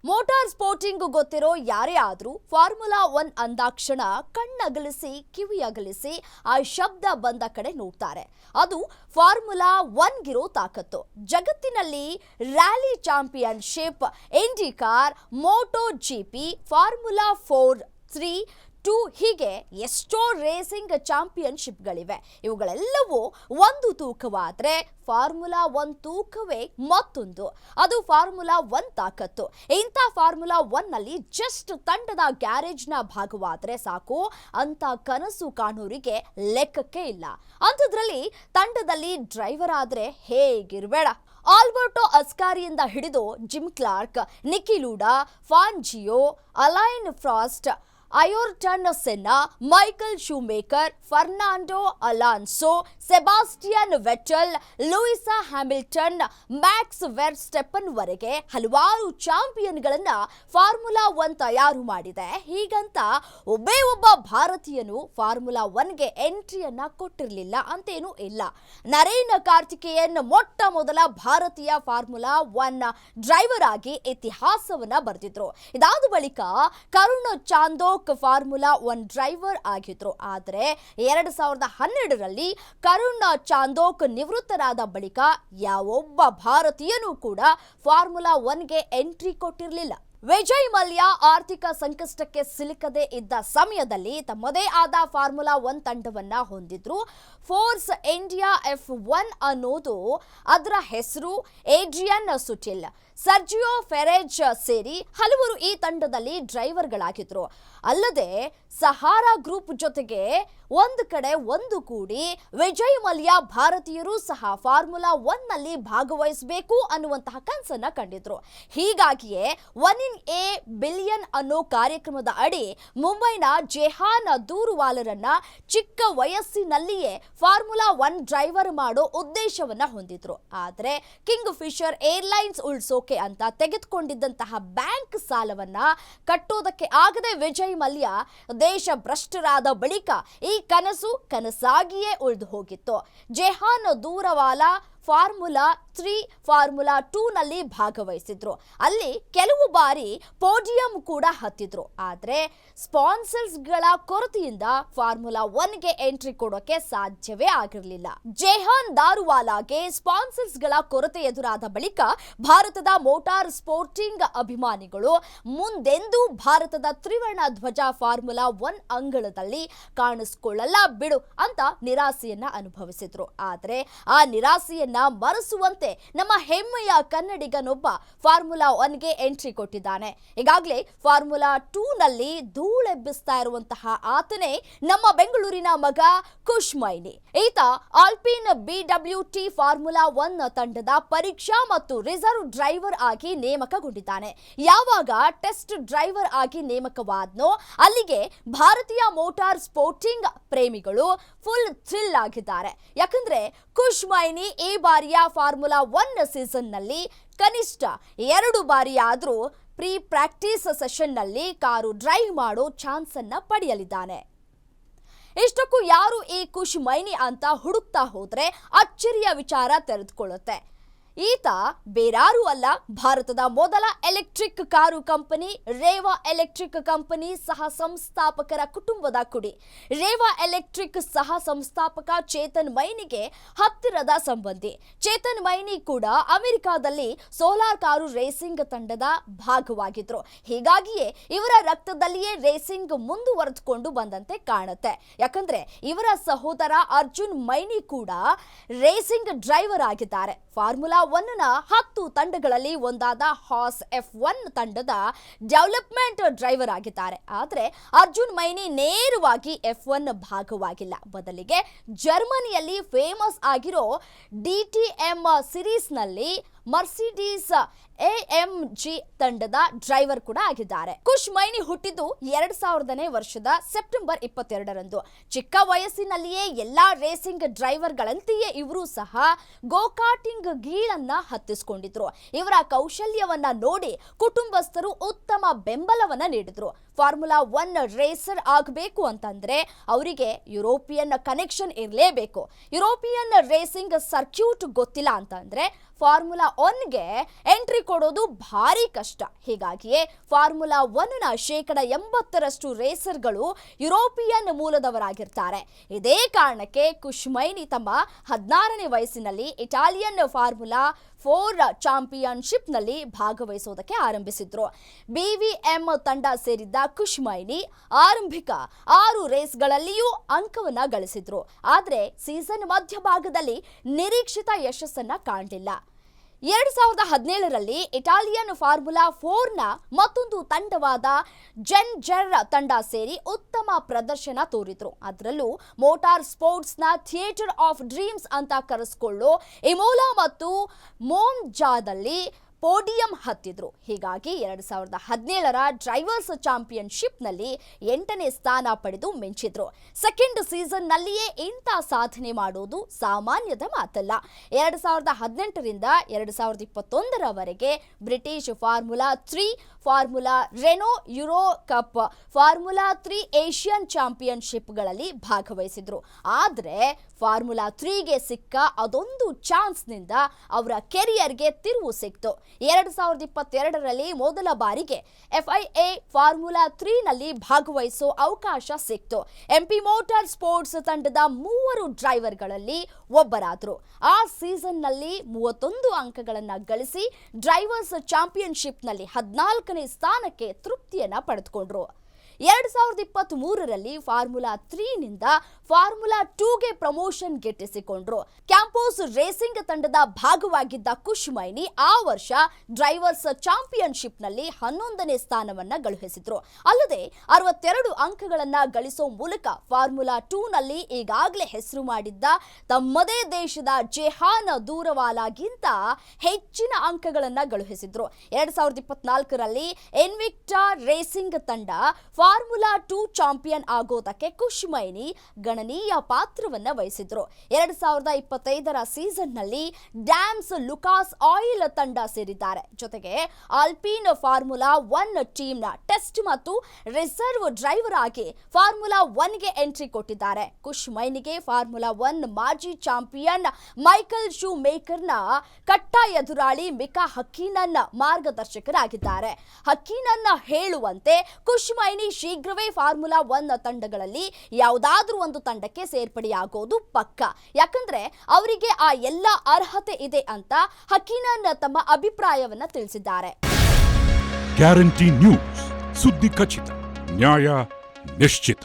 Motor sporting ಗೊತ್ತಿರೋ ಯಾರೇ ಆದ್ರೂ ಫಾರ್ಮುಲಾ 1 ಅಂದಾಕ್ಷಣ ಕಣ್ಣಗಲಿಸಿ ಕಿವಿಯಗಲಿಸಿ ಆ ಶಬ್ದ ಬಂದ ಕಡೆ ನೋಡ್ತಾರೆ. ಅದು ಫಾರ್ಮುಲಾ 1 ಗಿರೋ ತಾಕತ್ತು. ಜಗತ್ತಿನಲ್ಲಿ rally championship, IndyCar, MotoGP, formula 4, 3, 2 ಹೀಗೆ ಎಷ್ಟೋ ರೇಸಿಂಗ್ ಚಾಂಪಿಯನ್ಶಿಪ್ಗಳಿವೆ. ಇವುಗಳೆಲ್ಲವೂ ಒಂದು ತೂಕವಾದ್ರೆ ಫಾರ್ಮುಲಾ 1 ತೂಕವೇ ಮತ್ತೊಂದು. ಅದು ಫಾರ್ಮುಲಾ 1 ತಾಕತ್ತು. ಇಂಥ ಫಾರ್ಮುಲಾ 1 ನಲ್ಲಿ ಜಸ್ಟ್ ತಂಡದ ಗ್ಯಾರೇಜ್ನ ಭಾಗವಾದ್ರೆ ಸಾಕು ಅಂತ ಕನಸು ಕಾಣೋರಿಗೆ ಲೆಕ್ಕಕ್ಕೆ ಇಲ್ಲ. ಅಂಥದ್ರಲ್ಲಿ ತಂಡದಲ್ಲಿ ಡ್ರೈವರ್ ಆದ್ರೆ ಹೇಗಿರ್ಬೇಡ. ಆಲ್ಬರ್ಟೋ ಅಸ್ಕಾರಿಯಿಂದ ಹಿಡಿದು Jim Clark, Niki Lauda, Fangio, Alain Prost, Ayrton Senna, Michael Schumacher, Fernando Alonso, Sebastian Vettel, Lewis Hamilton, Max Verstappen ವರೆಗೆ ಹಲವಾರು ಚಾಂಪಿಯನ್ಗಳನ್ನ ಫಾರ್ಮುಲಾ 1 ತಯಾರು ಮಾಡಿದೆ. ಹೀಗಂತ ಒಬ್ಬೇ ಒಬ್ಬ ಭಾರತೀಯನು ಫಾರ್ಮುಲಾ 1ಗೆ ಎಂಟ್ರಿಯನ್ನ ಕೊಟ್ಟಿರಲಿಲ್ಲ ಅಂತೇನೂ ಇಲ್ಲ. ನರೇನ್ ಕಾರ್ತಿಕೇಯನ್ ಮೊಟ್ಟ ಮೊದಲ ಭಾರತೀಯ ಫಾರ್ಮುಲಾ 1 ಡ್ರೈವರ್ ಆಗಿ ಇತಿಹಾಸವನ್ನ ಬರೆದಿದ್ರು. ಇದಾದ ಬಳಿಕ ಕರುಣ್ ಚಾಂದೋಕ್ ಫಾರ್ಮುಲಾ 1 ಡ್ರೈವರ್ ಆಗಿದ್ರು. ಆದರೆ 2012ರಲ್ಲಿ ಕರುಣ್ ಚಾಂದೋಕ್ ನಿವೃತ್ತರಾದ ಬಳಿಕ ಯಾವೊಬ್ಬ ಭಾರತೀಯನೂ ಕೂಡ ಫಾರ್ಮುಲಾ 1ಗೆ ಎಂಟ್ರಿ ಕೊಟ್ಟಿರಲಿಲ್ಲ. ವಿಜಯ್ ಮಲ್ಯ ಆರ್ಥಿಕ ಸಂಕಷ್ಟಕ್ಕೆ ಸಿಲುಕದೆ ಇದ್ದ ಸಮಯದಲ್ಲಿ ತಮ್ಮದೇ ಆದ ಫಾರ್ಮುಲಾ 1 ತಂಡವನ್ನ ಹೊಂದಿದ್ರು. ಫೋರ್ಸ್ ಇಂಡಿಯಾ F1 ಅನ್ನೋದು ಅದರ ಹೆಸರು. ಏಡ್ರಿಯನ್ ಸುಟಿಲ್, ಸರ್ಜಿಯೋ ಫೆರೆಜ್ ಸೇರಿ ಹಲವರು ಈ ತಂಡದಲ್ಲಿ ಡ್ರೈವರ್ಗಳಾಗಿದ್ರು. ಅಲ್ಲದೆ ಸಹಾರಾ ಗ್ರೂಪ್ ಜೊತೆಗೆ ಒಂದು ಕಡೆ ಒಂದುಗೂಡಿ ವಿಜಯ್ ಮಲ್ಯ ಭಾರತೀಯರು ಸಹ ಫಾರ್ಮುಲಾ 1 ನಲ್ಲಿ ಭಾಗವಹಿಸಬೇಕು ಅನ್ನುವಂತಹ ಕನಸನ್ನ ಕಂಡಿದ್ರು. ಹೀಗಾಗಿಯೇ 1 in a billion ಅನ್ನೋ ಕಾರ್ಯಕ್ರಮದ ಅಡಿ ಮುಂಬೈನ ಜೆಹಾನ್ ದೂರುವಾಲರನ್ನ ಚಿಕ್ಕ ವಯಸ್ಸಿನಲ್ಲಿಯೇ ಫಾರ್ಮುಲಾ 1 ಡ್ರೈವರ್ ಮಾಡೋ ಉದ್ದೇಶವನ್ನ ಹೊಂದಿದ್ರು. ಆದರೆ ಕಿಂಗ್ ಫಿಶರ್ ಏರ್ಲೈನ್ಸ್ ಉಳಿಸೋಕೆ ಅಂತ ತೆಗೆದುಕೊಂಡಿದ್ದಂತಹ ಬ್ಯಾಂಕ್ ಸಾಲವನ್ನ ಕಟ್ಟೋದಕ್ಕೆ ಆಗದೆ ವಿಜಯ್ ಮಲ್ಯ ದೇಶ ಭ್ರಷ್ಟರಾದ ಬಳಿಕ ಈ ಕನಸು ಕನಸಾಗಿಯೇ ಉಳಿದು ಹೋಗಿತ್ತು. ಜೆಹಾನ್ ದೂರವಾಲಾ ಫಾರ್ಮುಲಾ 3, ಫಾರ್ಮುಲಾ 2 ನಲ್ಲಿ ಭಾಗವಹಿಸಿದ್ರು. ಅಲ್ಲಿ ಕೆಲವು ಬಾರಿ ಪೋಡಿಯಂ ಕೂಡ ಹತ್ತಿದ್ರು. ಆದರೆ ಸ್ಪಾನ್ಸರ್ಸ್ಗಳ ಕೊರತೆಯಿಂದ ಫಾರ್ಮುಲಾ 1ಗೆ ಎಂಟ್ರಿ ಕೊಡೋಕೆ ಸಾಧ್ಯವೇ ಆಗಿರಲಿಲ್ಲ. ಜೆಹಾನ್ ದಾರುವಾಲಾಗೆ ಸ್ಪಾನ್ಸರ್ಸ್ಗಳ ಕೊರತೆ ಎದುರಾದ ಬಳಿಕ ಭಾರತದ ಮೋಟಾರ್ ಸ್ಪೋರ್ಟಿಂಗ್ ಅಭಿಮಾನಿಗಳು ಮುಂದೆಂದೂ ಭಾರತದ ತ್ರಿವರ್ಣ ಧ್ವಜ ಫಾರ್ಮುಲಾ 1 ಅಂಗಳದಲ್ಲಿ ಕಾಣಿಸ್ಕೊಳ್ಳಲ್ಲ ಬಿಡು ಅಂತ ನಿರಾಸೆಯನ್ನ ಅನುಭವಿಸಿದ್ರು. ಆದರೆ ಆ ನಿರಾಸೆಯನ್ನ ಮರೆಸುವಂತೆ ನಮ್ಮ ಹೆಮ್ಮೆಯ ಕನ್ನಡಿಗನೊಬ್ಬ ಫಾರ್ಮುಲಾ 1ಗೆ ಎಂಟ್ರಿ ಕೊಟ್ಟಿದ್ದಾನೆ. ಈಗಾಗಲೇ ಫಾರ್ಮುಲಾ 2 ನಲ್ಲಿ ಧೂಳೆಬ್ಬಿಸ್ತಾ ಇರುವಂತಹ ಆತನೇ ನಮ್ಮ ಬೆಂಗಳೂರಿನ ಮಗ ಕುಶ್ ಮೈನಿ. ಈತ ಆಲ್ಪಿನ್ BWT ಫಾರ್ಮುಲಾ 1 ತಂಡದ ಪರೀಕ್ಷಾ ಮತ್ತು ರಿಸರ್ವ್ ಡ್ರೈವರ್ ಆಗಿ ನೇಮಕಗೊಂಡಿದ್ದಾನೆ. ಯಾವಾಗ ಟೆಸ್ಟ್ ಡ್ರೈವರ್ ಆಗಿ ನೇಮಕವಾದ್ನೋ ಅಲ್ಲಿಗೆ ಭಾರತೀಯ ಮೋಟಾರ್ ಸ್ಪೋರ್ಟಿಂಗ್ ಪ್ರೇಮಿಗಳು ಫುಲ್ ಥ್ರಿಲ್ ಆಗಿದ್ದಾರೆ. ಯಾಕಂದ್ರೆ ಕುಶ್ ಮೈನಿ ಈ ಬಾರಿಯ ಫಾರ್ಮುಲಾ 1 ಸೀಸನ್ ನಲ್ಲಿ ಕನಿಷ್ಠ 2 ಬಾರಿ ಆದ್ರೂ ಪ್ರೀ ಪ್ರಾಕ್ಟೀಸ್ ಸೆಷನ್ ನಲ್ಲಿ ಕಾರು ಡ್ರೈವ್ ಮಾಡೋ ಚಾನ್ಸ್ ಅನ್ನ ಪಡೆಯಲಿದ್ದಾನೆ. ಇಷ್ಟಕ್ಕೂ ಯಾರು ಈ ಕುಶ್ ಮೈನಿ ಅಂತ ಹುಡುಕ್ತಾ ಹೋದ್ರೆ ಅಚ್ಚರಿಯ ವಿಚಾರ ತೆರೆದುಕೊಳ್ಳುತ್ತೆ. ಈತ ಬೇರಾರೂ ಅಲ್ಲ, ಭಾರತದ ಮೊದಲ electric car company Reva electric company ಸಹ ಸಂಸ್ಥಾಪಕರ ಕುಟುಂಬದ ಕುಡಿ. ರೇವಾ ಎಲೆಕ್ಟ್ರಿಕ್ ಸಹ ಸಂಸ್ಥಾಪಕ ಚೇತನ್ ಮೈನಿಗೆ ಹತ್ತಿರದ ಸಂಬಂಧಿ. ಚೇತನ್ ಮೈನಿ ಕೂಡ ಅಮೆರಿಕಾದಲ್ಲಿ ಸೋಲಾರ್ ಕಾರು ರೇಸಿಂಗ್ ತಂಡದ ಭಾಗವಾಗಿದ್ರು. ಹೀಗಾಗಿಯೇ ಇವರ ರಕ್ತದಲ್ಲಿಯೇ ರೇಸಿಂಗ್ ಮುಂದುವರೆದುಕೊಂಡು ಬಂದಂತೆ ಕಾಣುತ್ತೆ. ಯಾಕಂದ್ರೆ ಇವರ ಸಹೋದರ ಅರ್ಜುನ್ ಮೈನಿ ಕೂಡ ರೇಸಿಂಗ್ ಡ್ರೈವರ್ ಆಗಿದ್ದಾರೆ. ಫಾರ್ಮುಲಾ 1ನ 10 ತಂಡಗಳಲ್ಲಿ ಒಂದಾದ ಹಾಸ್ F1 ತಂಡದ ಡೆವಲಪ್ಮೆಂಟ್ ಡ್ರೈವರ್ ಆಗಿದ್ದಾರೆ. ಆದರೆ ಅರ್ಜುನ್ ಮೈನಿ ನೇರವಾಗಿ F1 ಭಾಗವಾಗಿಲ್ಲ. ಬದಲಿಗೆ ಜರ್ಮನಿಯಲ್ಲಿ ಫೇಮಸ್ ಆಗಿರೋ DTM ಸಿರೀಸ್ನಲ್ಲಿ ಮರ್ಸಿಡೀಸ್ AMG ತಂಡದ ಡ್ರೈವರ್ ಕೂಡ ಆಗಿದ್ದಾರೆ. ಕುಶ್ ಮೈನಿ ಹುಟ್ಟಿದ್ದು 2000ನೇ ವರ್ಷದ ಸೆಪ್ಟೆಂಬರ್ 22ರಂದು. ಚಿಕ್ಕ ವಯಸ್ಸಿನಲ್ಲಿಯೇ ಎಲ್ಲಾ ರೇಸಿಂಗ್ ಡ್ರೈವರ್ಗಳಂತೆಯೇ ಇವರು ಸಹ ಗೋಕಾಟಿಂಗ್ ಗೀಳನ್ನ ಹತ್ತಿಸ್ಕೊಂಡಿದ್ರು. ಇವರ ಕೌಶಲ್ಯವನ್ನ ನೋಡಿ ಕುಟುಂಬಸ್ಥರು ಉತ್ತಮ ಬೆಂಬಲವನ್ನ ನೀಡಿದ್ರು. ಫಾರ್ಮುಲಾ 1 ರೇಸರ್ ಆಗಬೇಕು ಅಂತಂದ್ರೆ ಅವರಿಗೆ ಯುರೋಪಿಯನ್ ಕನೆಕ್ಷನ್ ಇರಲೇಬೇಕು. ಯುರೋಪಿಯನ್ ರೇಸಿಂಗ್ ಸರ್ಕ್ಯೂಟ್ ಗೊತ್ತಿಲ್ಲ ಅಂತಂದ್ರೆ ಫಾರ್ಮುಲಾ 1ಗೆ ಎಂಟ್ರಿ ಕೊಡೋದು ಭಾರಿ ಕಷ್ಟ. ಹೀಗಾಗಿಯೇ ಫಾರ್ಮುಲಾ 1ನ 80% ರೇಸರ್ಗಳು ಯುರೋಪಿಯನ್ ಮೂಲದವರಾಗಿರ್ತಾರೆ. ಇದೇ ಕಾರಣಕ್ಕೆ ಖುಷ್ಮೈನಿ ತಮ್ಮ 16ನೇ ವಯಸ್ಸಿನಲ್ಲಿ ಇಟಾಲಿಯನ್ ಫಾರ್ಮುಲಾ 4 ಚಾಂಪಿಯನ್ಶಿಪ್ನಲ್ಲಿ ಭಾಗವಹಿಸುವುದಕ್ಕೆ ಆರಂಭಿಸಿದ್ರು. BVM ತಂಡ ಸೇರಿದ್ದ ಖುಷ್ಮೈನಿ ಆರಂಭಿಕ 6 ರೇಸ್ಗಳಲ್ಲಿಯೂ ಅಂಕವನ್ನ ಗಳಿಸಿದ್ರು. ಆದರೆ ಸೀಸನ್ ಮಧ್ಯಭಾಗದಲ್ಲಿ ನಿರೀಕ್ಷಿತ ಯಶಸ್ಸನ್ನ ಕಾಣಲಿಲ್ಲ. 2017ರಲ್ಲಿ ಇಟಾಲಿಯನ್ ಫಾರ್ಮುಲಾ 4ನ ಮತ್ತೊಂದು ತಂಡವಾದ ಜೆನ್ಜೆರ್ ತಂಡ ಸೇರಿ ಉತ್ತಮ ಪ್ರದರ್ಶನ ತೋರಿದ್ರು. ಅದರಲ್ಲೂ ಮೋಟಾರ್ ಸ್ಪೋರ್ಟ್ಸ್ನ ಥಿಯೇಟರ್ ಆಫ್ ಡ್ರೀಮ್ಸ್ ಅಂತ ಕರೆಸಿಕೊಳ್ಳೋ ಇಮೋಲಾ ಮತ್ತು ಮೋನ್ಜಾದಲ್ಲಿ ಪೋಡಿಯಂ ಹತ್ತಿದ್ರು. ಹೀಗಾಗಿ 2017ರ ಡ್ರೈವರ್ಸ್ ಚಾಂಪಿಯನ್ಶಿಪ್ನಲ್ಲಿ 8ನೇ ಸ್ಥಾನ ಪಡೆದು ಮಿಂಚಿದ್ರು. ಸೆಕೆಂಡ್ ಸೀಸನ್ನಲ್ಲಿಯೇ ಇಂಥ ಸಾಧನೆ ಮಾಡೋದು ಸಾಮಾನ್ಯದ ಮಾತಲ್ಲ. 2018ರಿಂದ 2021ರವರೆಗೆ British formula 3, formula Renault Euro cup, formula 3 Asian ಚಾಂಪಿಯನ್ಶಿಪ್ಗಳಲ್ಲಿ ಭಾಗವಹಿಸಿದ್ರು. ಆದರೆ ಫಾರ್ಮುಲಾ 3ಗೆ ಸಿಕ್ಕ ಅದೊಂದು ಚಾನ್ಸ್ನಿಂದ ಅವರ ಕೆರಿಯರ್ಗೆ ತಿರುವು ಸಿಕ್ತು. 2022ರಲ್ಲಿ ಮೊದಲ ಬಾರಿಗೆ FIA ಫಾರ್ಮುಲಾ 3ನಲ್ಲಿ ಭಾಗವಹಿಸೋ ಅವಕಾಶ ಸಿಕ್ತು. MP ಮೋಟಾರ್ ಸ್ಪೋರ್ಟ್ಸ್ ತಂಡದ 3 ಡ್ರೈವರ್ಗಳಲ್ಲಿ ಒಬ್ಬರಾದರು. ಆ ಸೀಸನ್ನಲ್ಲಿ 31 ಅಂಕಗಳನ್ನು ಗಳಿಸಿ ಡ್ರೈವರ್ಸ್ ಚಾಂಪಿಯನ್ಶಿಪ್ನಲ್ಲಿ 14ನೇ ಸ್ಥಾನಕ್ಕೆ ತೃಪ್ತಿಯನ್ನ ಪಡೆದುಕೊಂಡ್ರು. 2023ರಲ್ಲಿ ಫಾರ್ಮುಲಾ 3ನಿಂದ ಫಾರ್ಮುಲಾ 2ಗೆ ಪ್ರಮೋಷನ್ ಗಿಟ್ಟಿಸಿಕೊಂಡ್ರು. ಕ್ಯಾಂಪೋಸ್ ರೇಸಿಂಗ್ ತಂಡದ ಭಾಗವಾಗಿದ್ದ ಖುಷ್ಮೈನಿ ಆ ವರ್ಷ ಡ್ರೈವರ್ಸ್ ಚಾಂಪಿಯನ್ಶಿಪ್ನಲ್ಲಿ 11ನೇ ಸ್ಥಾನವನ್ನ ಗಳಿಸಿದ್ರು. ಅಲ್ಲದೆ 62 ಅಂಕಗಳನ್ನ ಗಳಿಸೋ ಮೂಲಕ ಫಾರ್ಮುಲಾ 2ನಲ್ಲಿ ಈಗಾಗಲೇ ಹೆಸರು ಮಾಡಿದ್ದ ತಮ್ಮದೇ ದೇಶದ ಜೆಹಾನ್ ದೂರವಾಲಾಗಿಂತ ಹೆಚ್ಚಿನ ಅಂಕಗಳನ್ನ ಗಳಿಸಿದ್ರು. 2024ರಲ್ಲಿ ಇನ್ವಿಕ್ಟಾ ರೇಸಿಂಗ್ ತಂಡ ಫಾರ್ಮುಲಾ 2 ಚಾಂಪಿಯನ್ ಆಗೋದಕ್ಕೆ ಖುಷ್ಮೈನಿ ಗಣನೀಯ ಪಾತ್ರವನ್ನ ವಹಿಸಿದ್ರು. 2025ರ ಸೀಸನ್ನಲ್ಲಿ ಡ್ಯಾಮ್ಸ್ ಲುಕಾಸ್ ಆಯಿಲ್ ತಂಡ ಸೇರಿದ್ದಾರೆ. ಜೊತೆಗೆ ಆಲ್ಪಿನ್ ಫಾರ್ಮುಲಾ 1 ಟೀಮ್ನ ಟೆಸ್ಟ್ ಮತ್ತು ರಿಸರ್ವ್ ಡ್ರೈವರ್ ಆಗಿ ಫಾರ್ಮುಲಾ 1ಗೆ ಎಂಟ್ರಿ ಕೊಟ್ಟಿದ್ದಾರೆ. ಖುಷ್ಮೈನಿಗೆ ಫಾರ್ಮುಲಾ 1 ಮಾಜಿ ಚಾಂಪಿಯನ್ ಮೈಕಲ್ ಶೂ ಮೇಕರ್ನ ಕಟ್ಟ ಎದುರಾಳಿ ಮಿಕಾ ಹಕ್ಕೀನನ್ ಮಾರ್ಗದರ್ಶಕರಾಗಿದ್ದಾರೆ. ಹಕ್ಕೀನನ್ ಹೇಳುವಂತೆ ಖುಷ್ಮೈನಿ ಶೀಘ್ರವೇ ಫಾರ್ಮುಲಾ 1 ತಂಡಗಳಲ್ಲಿ ಯಾವುದಾದ್ರೂ ಒಂದು ತಂಡಕ್ಕೆ ಸೇರ್ಪಡೆಯಾಗೋದು ಪಕ್ಕ. ಯಾಕಂದ್ರೆ ಅವರಿಗೆ ಆ ಎಲ್ಲ ಅರ್ಹತೆ ಇದೆ ಅಂತ ಹಕ್ಕೀನನ್ ತಮ್ಮ ಅಭಿಪ್ರಾಯವನ್ನ ತಿಳಿಸಿದ್ದಾರೆ. ಗ್ಯಾರಂಟಿ ನ್ಯೂಸ್, ಸುದ್ದಿ ಖಚಿತ, ನ್ಯಾಯ ನಿಶ್ಚಿತ.